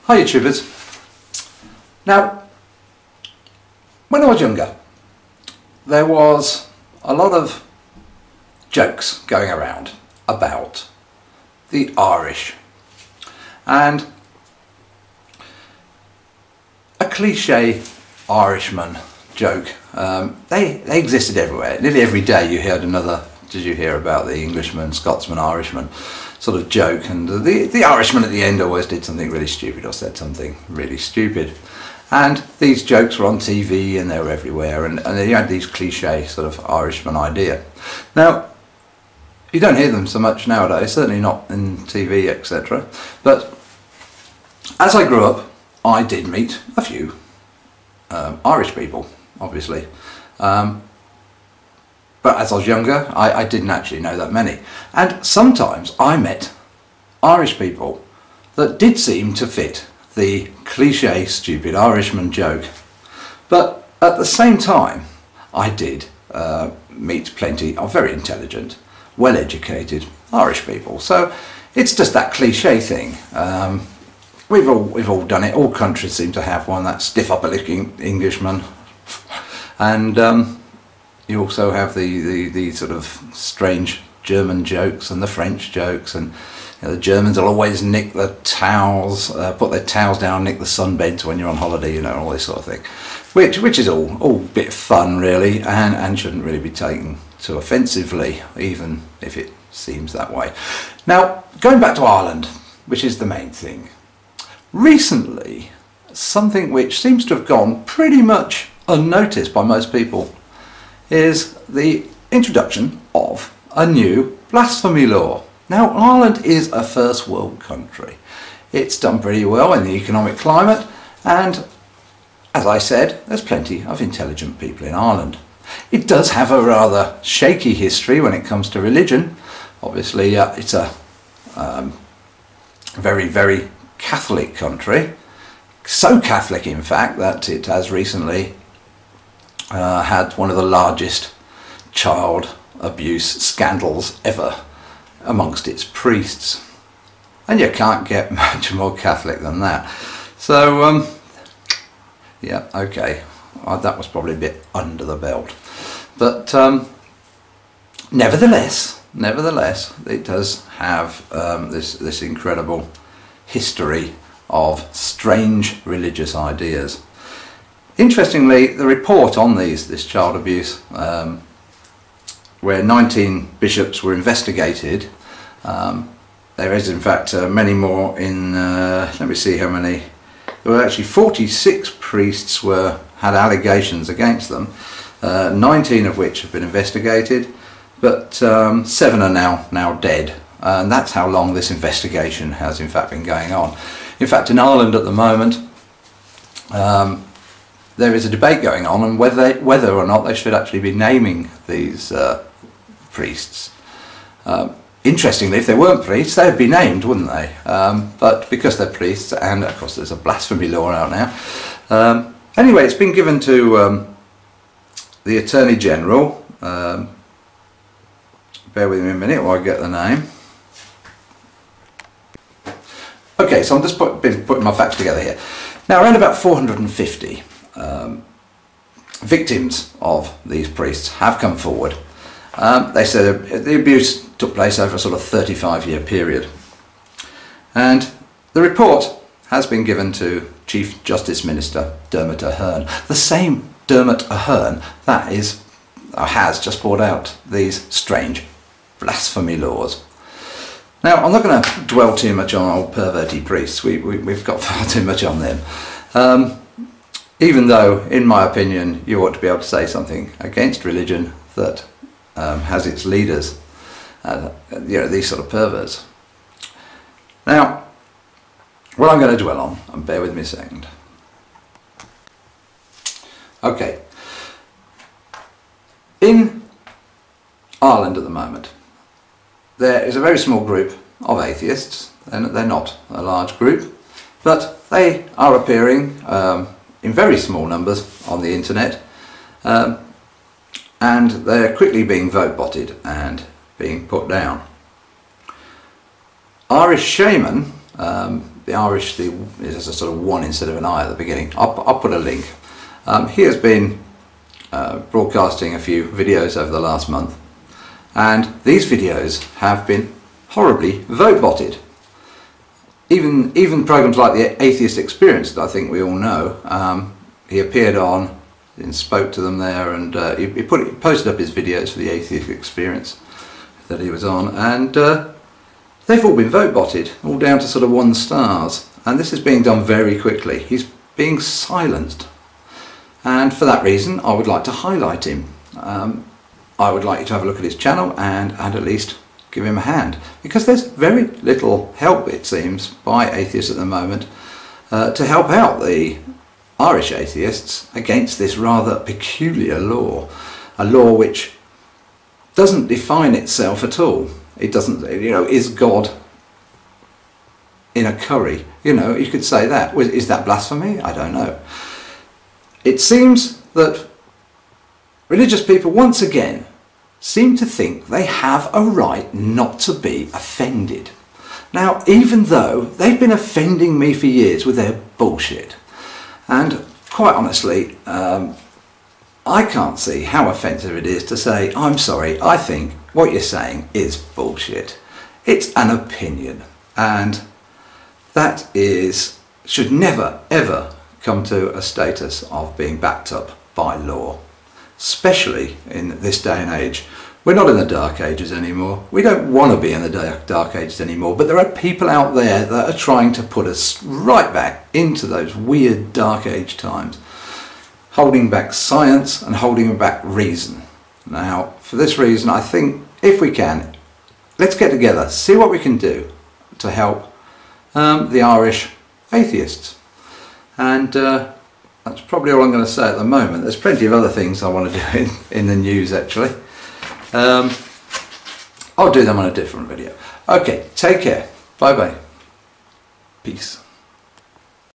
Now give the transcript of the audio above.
Hi YouTubers. Now, when I was younger, there was a lot of jokes going around about the Irish, and a cliche Irishman joke. They existed everywhere. Nearly every day you heard another. Did you hear about the Englishman, Scotsman, Irishman sort of joke? And the Irishman at the end always did something really stupid or said something really stupid. And these jokes were on TV and they were everywhere, and they had these cliche sort of Irishman idea. Now, you don't hear them so much nowadays, certainly not in TV, etc. But as I grew up, I did meet a few Irish people, obviously. But as I was younger, I didn't actually know that many. And sometimes I met Irish people that did seem to fit the cliche stupid Irishman joke. But at the same time, I did meet plenty of very intelligent, well-educated Irish people. So it's just that cliche thing. We've all done it. All countries seem to have one, that stiff upper-lip Englishman. And you also have the sort of strange German jokes and the French jokes, and the Germans will always nick the towels, put their towels down, nick the sunbeds when you're on holiday, all this sort of thing, which is all a bit fun really, and shouldn't really be taken too offensively, even if it seems that way. Now, going back to Ireland, which is the main thing, recently something which seems to have gone pretty much unnoticed by most people is the introduction of a new blasphemy law. Now, Ireland is a first world country. It's done pretty well in the economic climate, and as I said, there's plenty of intelligent people in Ireland. It does have a rather shaky history when it comes to religion. Obviously, it's a very, very Catholic country. So Catholic, in fact, that it has recently had one of the largest child abuse scandals ever amongst its priests, and you can't get much more Catholic than that. So yeah, okay, that was probably a bit under the belt, but nevertheless it does have this incredible history of strange religious ideas. Interestingly, the report on this child abuse, where 19 bishops were investigated, there is in fact many more in, let me see how many, there were actually 46 priests had allegations against them, 19 of which have been investigated, but 7 are now dead, and that's how long this investigation has in fact been going on. In fact, in Ireland at the moment, there is a debate going on whether or not they should actually be naming these priests. Interestingly, if they weren't priests, they'd be named, wouldn't they? But because they're priests, and of course there's a blasphemy law out now. Anyway, it's been given to the Attorney General. Bear with me a minute while I get the name. Okay, so I'm just putting my facts together here. Now, around about 450 victims of these priests have come forward. They said the abuse took place over a sort of 35-year period, and the report has been given to Chief Justice Minister Dermot Ahern, the same Dermot Ahern that has just brought out these strange blasphemy laws. Now, I'm not going to dwell too much on old perverted priests. We've got far too much on them. Even though, in my opinion, you ought to be able to say something against religion that has its leaders, these sort of perverts. Now, what I'm going to dwell on, and bear with me a second. Okay. In Ireland at the moment, there is a very small group of atheists, and they're not a large group, but they are appearing in very small numbers on the internet, and they're quickly being vote botted and being put down. Irish shaman the Irish, is a sort of one instead of an I at the beginning. I'll put a link. He has been broadcasting a few videos over the last month, and these videos have been horribly vote botted. Even programs like the Atheist Experience that I think we all know, he appeared on and spoke to them there, and he posted up his videos for the Atheist Experience that he was on, and they've all been vote botted, all down to sort of 1 stars, and this is being done very quickly. He's being silenced, and for that reason I would like to highlight him. I would like you to have a look at his channel and at least give him a hand, because there's very little help, it seems, by atheists at the moment to help out the Irish atheists against this rather peculiar law, a law which doesn't define itself at all. It doesn't, you know, is God in a curry? You know, you could say that. Is that blasphemy? I don't know. It seems that religious people once again seem to think they have a right not to be offended. Now, even though they've been offending me for years with their bullshit, and quite honestly, I can't see how offensive it is to say, I'm sorry, I think what you're saying is bullshit. It's an opinion, and that should never ever come to a status of being backed up by law, especially in this day and age. We're not in the Dark Ages anymore. We don't want to be in the Dark Ages anymore, but there are people out there that are trying to put us right back into those weird Dark Age times, holding back science and holding back reason. Now, for this reason, I think if we can, let's get together, see what we can do to help the Irish atheists. And that's probably all I'm going to say at the moment. There's plenty of other things I want to do in the news, actually. I'll do them on a different video. Okay, take care. Bye bye. Peace.